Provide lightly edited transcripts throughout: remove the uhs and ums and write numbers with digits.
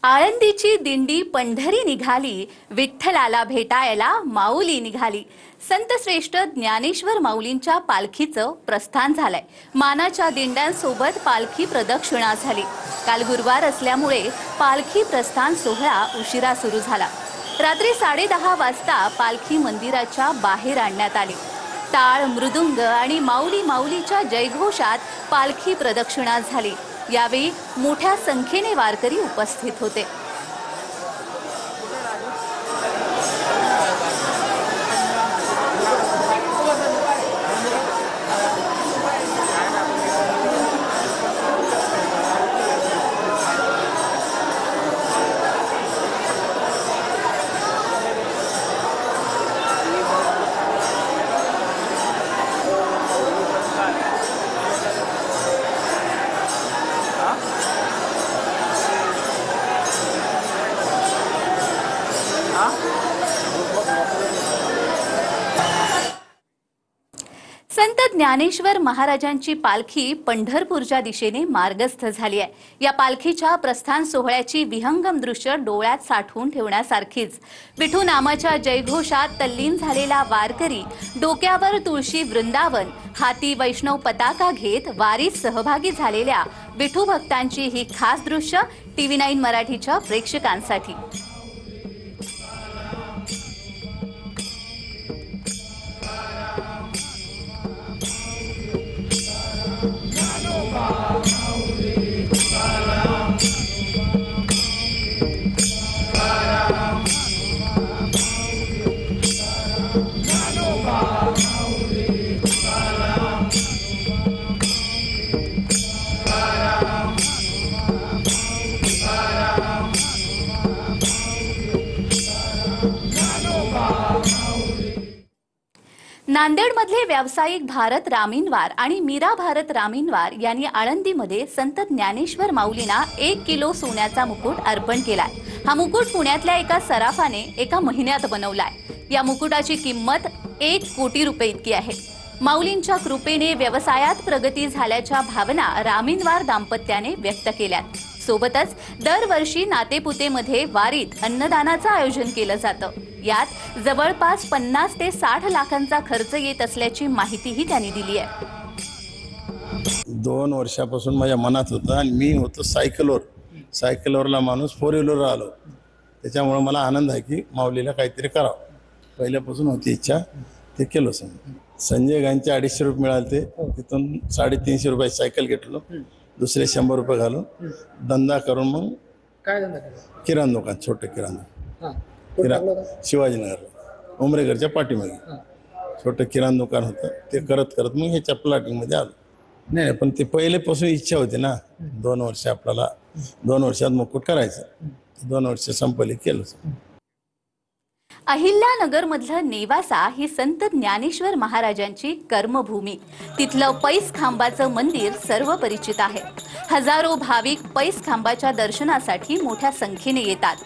आळंदीची दिंडी पंढरी निघाली, विठ्ठलाला भेटायला माऊली निघाली। संतश्रेष्ठ ज्ञानेश्वर माऊलींच्या पालखीचं प्रस्थान झालंय। मानाच्या दिंड्यांसोबत पालखी प्रदक्षिणा झाली। काल गुरुवार असल्यामुळे पालखी प्रस्थान सोहळा उशिरा सुरू झाला। रात्री 10:30 वाजता पालखी मंदिराच्या बाहेर आणण्यात आली। टाळ, मृदुंग आणि माऊली माऊलीच्या जयघोषात पालखी प्रदक्षिणा झाली। यावेळी मोठ्या संख्येने वारकरी उपस्थित होते। संत ज्ञानेश्वर महाराजांची पालखी पंढरपूरच्या दिशेने मार्गस्थ झाली आहे। या पालखीच्या प्रस्थान सोहळ्याची विहंगम दृश्य डोळ्यात साठवून ठेवण्यासारखीच। विठू नामाच्या जयघोषात तल्लीन झालेला वारकरी डोक्यावर तुळशी वृंदावन, हाती वैष्णव पताका घेत वारीत सहभागी झालेल्या विठू भक्तांची ही खास दृश्य TV9 मराठीच्या प्रेक्षकांसाठी। नांदेडमधले व्यावसायिक भारत रामीनवार आणि मीरा भारत रामीनवार यांनी आळंदीमध्ये संत ज्ञानेश्वर माऊलींना 1 किलो सोन्याचा मुकुट अर्पण केलाय। हा मुकुट पुण्यातल्या एका सराफाने एका महिन्यात बनवलाय। या मुकुटाची किंमत 1 कोटी रुपये इतकी आहे। माऊलींच्या कृपेने व्यवसायात प्रगती झाल्याच्या भावना रामीनवार दाम्पत्याने व्यक्त केल्यात। सोबतच दरवर्षी नातेपुतेमध्ये वारीत अन्नदानाचं आयोजन केलं जातं। यात जवळपास 50 ते 60 लाखांचा खर्च येत असल्याची माहितीही त्यांनी दिली आहे। 2 वर्षापासून माझ्या मनात होतं आणि मी होतो सायकलवरला माणूस 4 व्हीलरवर आलो। त्याच्यामुळे मला आनंद आहे की माऊलीला काहीतरी करावं। पहिल्यापासून होती इच्छा, ते केलं। संजय गांचे 250 रुपये मिळाले, तिथून 350 रुपये सायकल घेतलो, दुसरे 100 रुपये घालून धंदा करून मग काय धंदा केला? किराणा दुकान, छोटे किराणा शिवाजीनगर उमरेगरच्या पाठीमागे छोटं किराणा दुकान होतं। ते करत करत मग ह्याच्या प्लॉटिंगमध्ये आलो। नाही पण ते पहिलेपासून इच्छा होती ना, 2 वर्ष आपल्याला 2 वर्षात मुकुट करायचं। 2 वर्ष संपले, केलं। अहिल्यानगर मधलं नेवासा ही संत ज्ञानेश्वर महाराजांची कर्मभूमी। तिथलं पैस खांबाचं मंदिर सर्व परिचित आहे। हजारो भाविक पैस खांबाच्या दर्शनासाठी मोठ्या संख्येने येतात।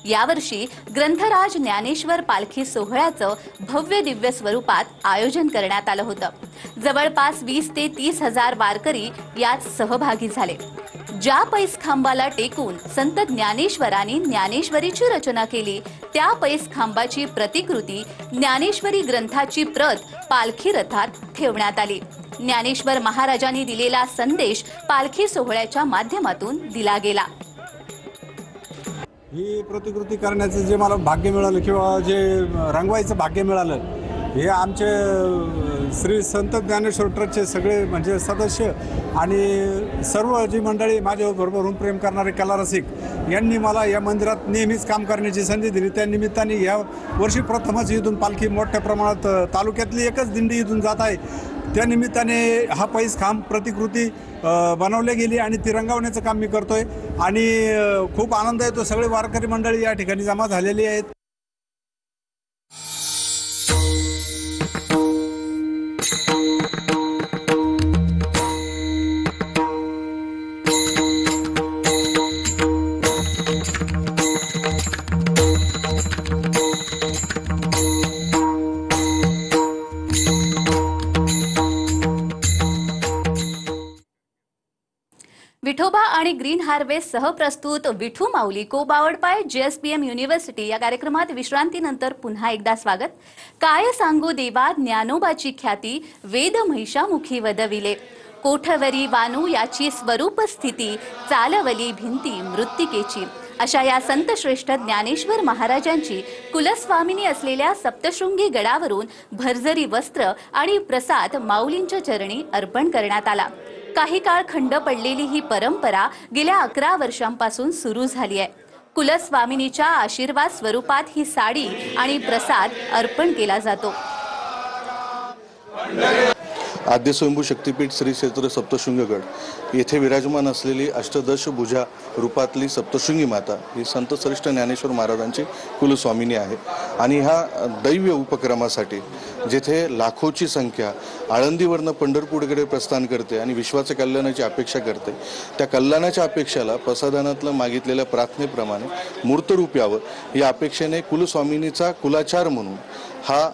यावर्षी ग्रंथराज ज्ञानेश्वर पालखी सोहळ्याचं भव्य दिव्य स्वरूपात आयोजन करण्यात आलं होतं। जवळपास 20 ते 30 हजार वारकरी यात सहभागी झाले। ज्या पैस खांबाला टेकून संत ज्ञानेश्वरांनी ज्ञानेश्वरीची रचना केली, त्या पैस खांबाची प्रतिकृती ज्ञानेश्वरी ग्रंथाची प्रत पालखी रथात ठेवण्यात आली। ज्ञानेश्वर महाराजांनी दिलेला संदेश पालखी सोहळ्याच्या माध्यमातून दिला गेला। ही प्रतिकृती करण्याचं जे मला भाग्य मिळालं किंवा जे रंगवायचं भाग्य मिळालं, हे आमचे श्री संत ज्ञानेश्वर ट्रस्टचे सगळे म्हणजे सदस्य आणि सर्व जी मंडळी माझ्याबरोबर प्रेम करणारे कलारसिक यांनी मला या मंदिरात नेहमीच काम करण्याची संधी दिली। त्या निमित्ताने या वर्षी प्रथमच इथून पालखी मोठ्या प्रमाणात, तालुक्यातली एकच दिंडी इथून जात आहे। त्या निमित्ताने हा पैस खांब प्रतिकृती बनवली गेली आणि ती रंगवण्याचं काम मी करतोय आणि खूप आनंद येतो। सगळे वारकरी मंडळी या ठिकाणी जमा झालेली आहेत। विठोबा आणि ग्रीन हार्वेस्ट सहप्रस्तुत विठू माऊली को बावडपाय JSPM युनिव्हर्सिटी या कार्यक्रमात विश्रांतीनंतर पुन्हा एकदा स्वागत। काय सांगू देवा ज्ञानोबाची ख्याती, वेद महिषामुखी वदविले, कोठवरी वानू याची स्वरूप स्थिती, चालवली भिंती मृत्तिकेची। अशा या संतश्रेष्ठ ज्ञानेश्वर महाराजांची कुलस्वामिनी असलेल्या सप्तशृंगी गडावरून भरजरी वस्त्र आणि प्रसाद माऊलींच्या चरणी अर्पण करण्यात आला। काही काळ खंड पडलेली ही परंपरा गेल्या 11 वर्षांपासून सुरू झाली आहे। कुलस्वामिनीच्या आशीर्वाद स्वरूपात ही साडी आणि प्रसाद अर्पण केला जातो। आद्य स्वयंभू शक्तीपीठ श्री क्षेत्र सप्तशृंगगड येथे विराजमान असलेली अष्टदश भुजा रूपातली सप्तशृंगी माता ही संत श्रेष्ठ ज्ञानेश्वर महाराजांची कुलस्वामिनी आहे आणि ह्या दैव्य उपक्रमासाठी जेथे लाखोची संख्या आळंदीवरनं पंढरपूरकडे प्रस्थान करते आणि विश्वाच्या कल्याणाची अपेक्षा करते, त्या कल्याणाच्या अपेक्षेला प्रसादानातलं मागितलेल्या प्रार्थनेप्रमाणे मूर्तरूप यावं या अपेक्षेने कुलस्वामिनीचा कुलाचार म्हणून हा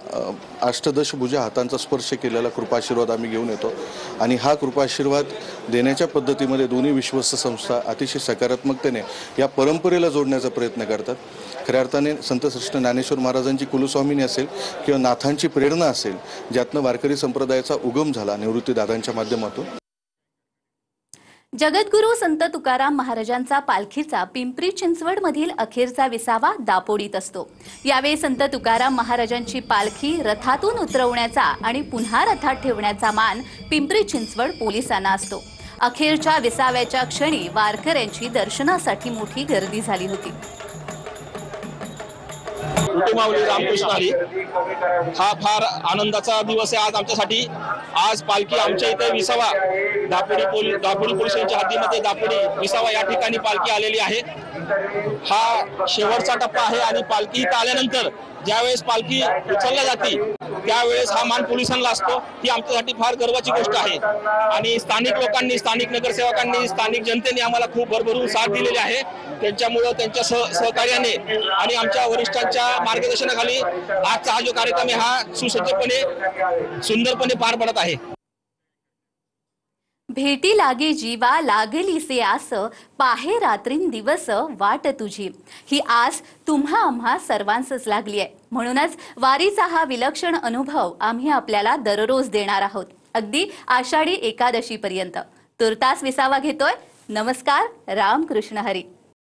अष्टदश भुजा हातांचा स्पर्श केलेला कृपाशीर्वाद आम्ही घेऊन येतो आणि हा कृपाशीर्वाद देण्याच्या पद्धतीमध्ये दोन्ही विश्वस्त संस्था अतिशय सकारात्मकतेने या परंपरेला जोडण्याचा प्रयत्न करतात। खऱ्या अर्थाने संत श्रेष्ठ ज्ञानेश्वर महाराजांची कुलस्वामिनी असेल किंवा नाथांची प्रेरणा असेल, ज्यातनं वारकरी संप्रदायाचा उगम झाला निवृत्ती दादांच्या माध्यमातून। जगद्गुरू संत तुकाराम महाराजांचा पालखीचा पिंपरी चिंचवड मधील अखेरचा विसावा दापोडीत असतो। यावेळी संत तुकाराम महाराजांची पालखी रथातून उतरवण्याचा आणि पुन्हा रथात ठेवण्याचा मान पिंपरी चिंचवड पोलिसांना असतो। अखेरच्या विसाव्याच्या क्षणी वारकऱ्यांची दर्शनासाठी मोठी गर्दी झाली होती। विठू माऊली रामकृष्ण हरी हा फार आनंदाचा दिवस आहे आज आमच्यासाठी। आज पालखी आमच्या इथे विसावा दापोडी पोलीस स्टेशनच्या हद्दीमध्ये दापोडी विसावा या ठिकाणी पालखी आलेली आहे। हा शेवटचा टप्पा आहे आणि पालखी इथं आल्यानंतर ज्यावेळेस पालखी उचलल्या जाते त्यावेळेस हा मान पोलिसांना असतो। ही आमच्यासाठी फार गर्वाची गोष्ट आहे आणि स्थानिक लोकांनी, स्थानिक नगरसेवकांनी, स्थानिक जनतेने आम्हाला खूप भरभरून साथ दिलेली आहे। त्यांच्यामुळे त्यांच्या सहकार्याने आणि आमच्या वरिष्ठांच्या मार्गदर्शनाखाली आजचा हा जो कार्यक्रम आहे हा सुसज्जपणे सुंदरपणे पार पडत आहे। भेटी लागे जीवा लागलीसे आस, पाहे रात्रीन दिवस वाट तुझी। ही आस तुम्हा आम्हा सर्वांसच लागली आहे। म्हणूनच वारीचा हा विलक्षण अनुभव आम्ही आपल्याला दररोज देणार आहोत, अगदी आषाढी एकादशी पर्यंत। तुर्तास विसावा घेतोय। नमस्कार, रामकृष्ण हरी।